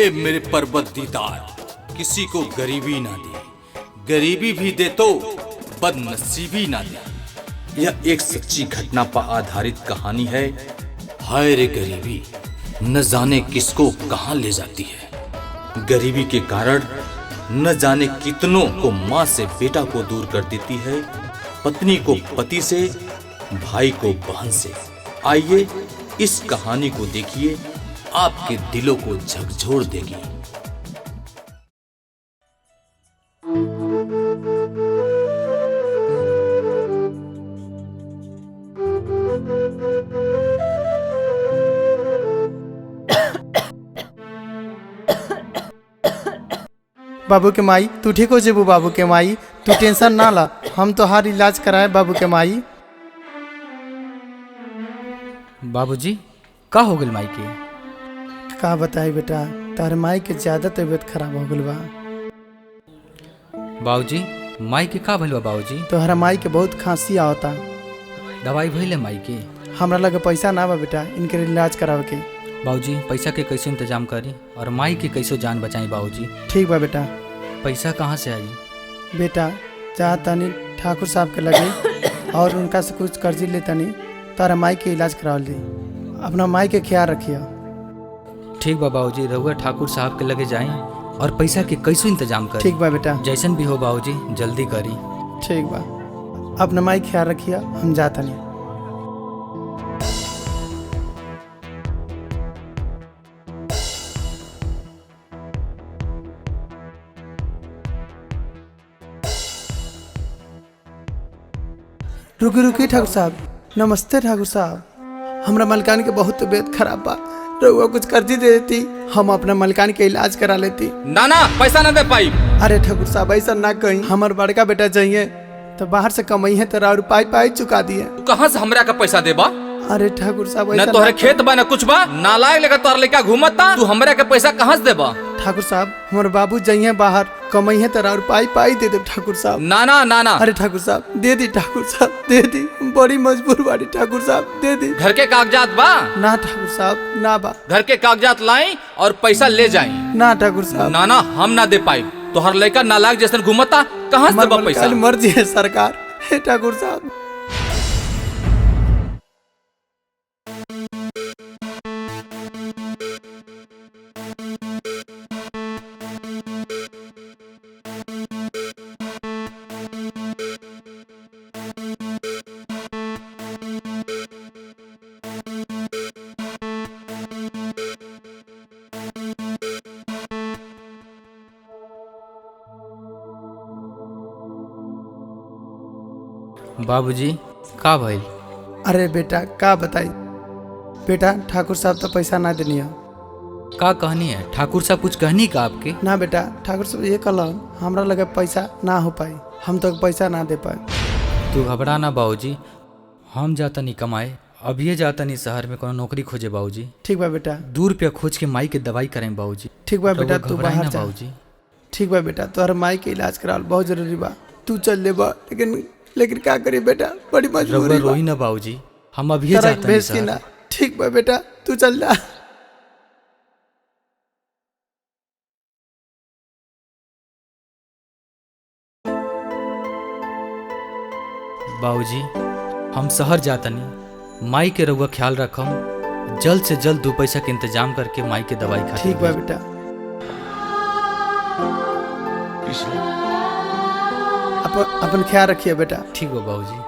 हे मेरे परवरदिगार, किसी को गरीबी ना दे, गरीबी भी दे तो बदनसीबी ना दे। यह एक सच्ची घटना पर आधारित कहानी है। हाय रे गरीबी, न जाने किसको कहां ले जाती है। गरीबी के कारण न जाने कितनों को माँ से बेटा को दूर कर देती है, पत्नी को पति से, भाई को बहन से। आइए इस कहानी को देखिए, आपके दिलों को झकझोर देगी। बाबू के माई, तू ठीक हो जेबू। बाबू के माई, तू टेंशन ना ला, हम तो हर इलाज कराए। बाबू के माई। बाबूजी का हो गल माई के? का बताई बेटा, तार माई के ज्यादा तबीयत खराब हो गल बा। बाबूजी माई के का भइल बा? बाबूजी तोहरा माई के बहुत खांसी आवता। दवाई भइले माई के? हमरा लगे पैसा ना बा बेटा इनके इलाज करावे के। बाबूजी पैसा के कैसे इंतजाम करी और माई के कैसे जान बचाई? बाबूजी ठीक बा बेटा। पैसा कहाँ से आई? बेटा जा तनी ठाकुर साहब के लगे और उनका से कुछ कर्जी ले तनी, तारा माई के इलाज कराव ली। अपना माई के ख्याल रखिए। ठीक बा बाबूजी, रहुआ ठाकुर साहब के लगे जाए और पैसा के कैसे इंतजाम करी। ठीक बा बेटा। जैसन भी हो बाबूजी जल्दी करी। ठीक बा, अपना माई ख्याल रखिए, हम जाता नहीं। रुकी रुकी ठाकुर साहब। नमस्ते ठाकुर साहब, हमरा मलकान के बहुत तबीयत खराब बा, रहुआ कुछ कर्जी दे देती, हम अपना मलकान के इलाज करा लेती। ना ना, पैसा ना दे पाई। अरे ठाकुर साहब ऐसा ना कहीं, हमार बड़का बेटा चाहिए तो बाहर से कमाई है तो रुपये पाई चुका दिए। कहाँ से हमरा का पैसा देबा? अरे ठाकुर साहब न तोहरे खेत बा न कुछ बा, नालायक लेकर तोहर लड़का घूमता, तू हमरा के पैसा कहाँ से देबा? ठाकुर साहब हमारे बाबू जाइए बाहर, कमाई है तो रुपये पाई दे दे ठाकुर साहब। ना ना ना ना। अरे ठाकुर साहब दे दी, ठाकुर साहब दे दी, बड़ी मजबूर बाड़ी ठाकुर साहब दे दी। घर के कागजात बा? ना ठाकुर साहब ना बा। घर के कागजात लाई और पैसा ले जाई। ना ठाकुर साहब। ना ना, हम ना दे पाई। तोहर लड़का नालायक जैसन घूमता, कहाँ से देबा पैसा? मर्जी है सरकार। हे ठाकुर साहब। बाबूजी का भइल? अरे बेटा का बताई, बेटा ठाकुर साहब तो पैसा ना देनी है। का कहनी है? ठाकुर साहब कुछ कहनी का आपके? ना बेटा, ठाकुर साहब ये कहला हमरा लगे पैसा ना हो पाई, हम तो पैसा ना दे पाए। तू घबरा ना बाबूजी, हम जाता नहीं कमाए, अभी जाता नहीं शहर में कोनो नौकरी खोजे बाबूजी। ठीक बा बेटा। 2 रुपया खोज के माई के दवाई करें बाबूजी। ठीक बा बेटा, तू बाहर जा बाबूजी। ठीक बा बेटा, तोहर माई के इलाज कराल बहुत जरूरी बा, तू चल ले बा। लेकिन क्या करी बेटा, बड़ी मजबूरी बा। रोई ना बाबूजी, हम अभी जाता नहीं शहर। ठीक बा बेटा, तू चल जा। बाबूजी हम शहर जाता नहीं, माई के रउआ ख्याल रखम, जल्द से जल्द 2 पैसा के इंतजाम करके माई के दवाई खा। ठीक बा बेटा। अपन ख्याल रखिए बेटा। ठीक बा बाबूजी।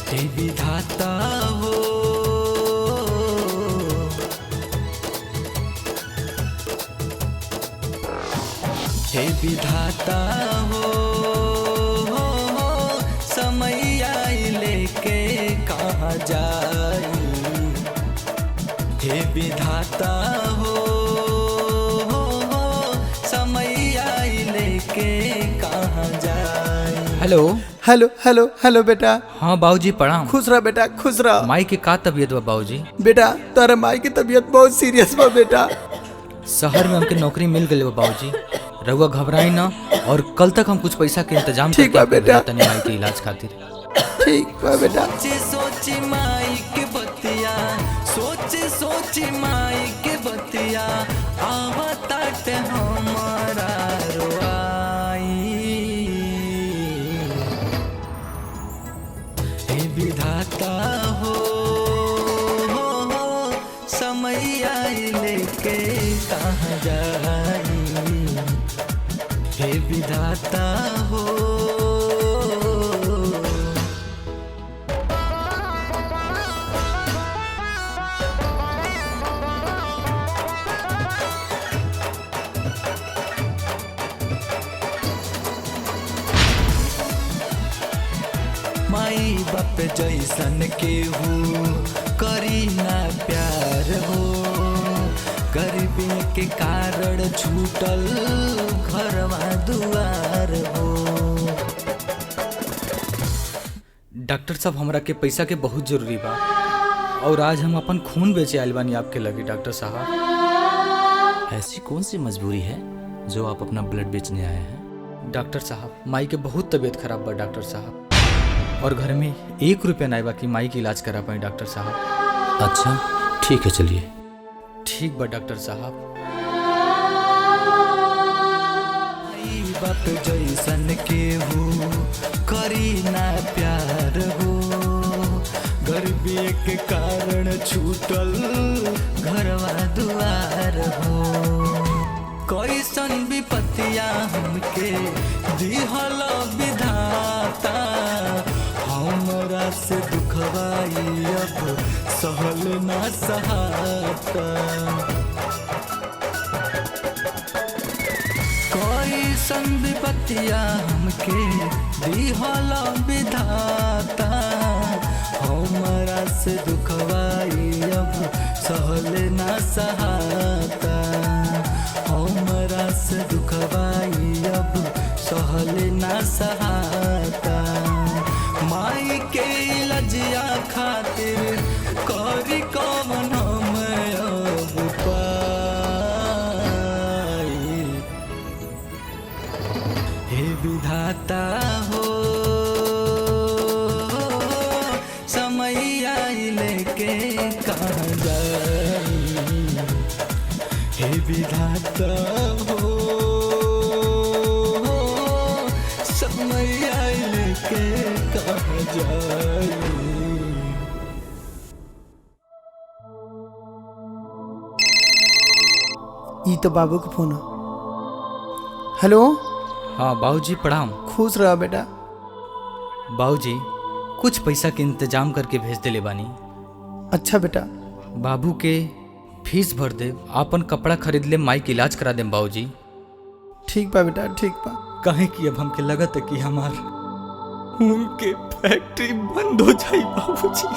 हे विधाता हो, हे विधाता हो, समय आई लेके कहाँ जाई। हे विधाता हो, समय आई लेके कहाँ जाई। हेलो। हेलो हेलो हेलो बेटा। हाँ बाबूजी प्रणाम। खुश रह बेटा, खुश रह। माई के का तबीयत बा बाबूजी? बेटा तारा माई की तबीयत बहुत सीरियस बा बेटा। शहर में हमके नौकरी मिल गई बा बाबूजी, रउआ घबराई ना, और कल तक हम कुछ पैसा के इंतजाम ठीक बा बेटा। तनी माई के इलाज खातिर। ठीक बा बेटा। सोची सोची माई के बतिया, सोची सोची माई के बतिया, आवताट हमारा रोआई। हे विधाता हो, समय आई लेके कहाँ जाई। हे विधाता हो। माई बाप जैसन केहू करी ना प्यार हो, गरीबी के कारण छूटल घरवा दुआर हो। डॉक्टर साहब हमरा के पैसा के बहुत जरूरी बा, और आज हम अपन खून बेचे आइल बानी आपके लगे डॉक्टर साहब। ऐसी कौन सी मजबूरी है जो आप अपना ब्लड बेचने आए हैं? डॉक्टर साहब माई के बहुत तबीयत खराब बा डॉक्टर साहब, और घर में 1 रुपया नहीं बा कि माई के इलाज करा पाए डॉक्टर साहब। अच्छा ठीक है, चलिए। ठीक बा डॉक्टर साहब। माई बाप जैसन केहू करी ना प्यार हो, गरीबी के कारण छूटल घरवा दुआर हो। कैसन विपत्तिया हमके दिहल विधाता, हमरा से दुखवाई अब सहल ना सहाता। कैसन विपत्तिया हमके दिहल विधाता, हमरा से दुखवाई अब सहल ना सहाता। हमरा से दुखवाई अब सहल ना सहाता। माई के लजिया खातिर करी कवन हम अब पाई। हे विधाता हो, समय आई लेके कहाँ जाई। हे विधाता हो, समय आई लेके कहाँ जाई। ई तो बाबू का फोन है। हेलो। हाँ बाबूजी प्रणाम। खुश रह बेटा। बाबूजी कुछ पैसा के इंतजाम करके भेज देले बानी। अच्छा बेटा। बाबू के फीस भर दे, आपन कपड़ा खरीद ले, माई के इलाज करा दे बाबूजी। ठीक बा बेटा, ठीक बा। कहे कि अब हमके लगत है कि हमार उनके फैक्ट्री बंद हो जाई बाबूजी।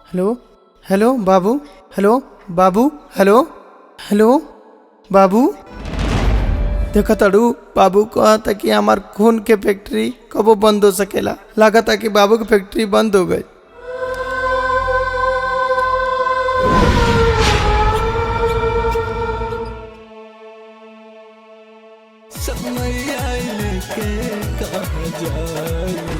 हेलो हेलो बाबू। हेलो बाबू। हेलो हेलो बाबू। देखा तड़ू बाबू कहता कि हमार खून के फैक्ट्री कबो बंद हो सकेला। लागता कि बाबू की फैक्ट्री बंद हो गई। समय आई लेके कहाँ जाई।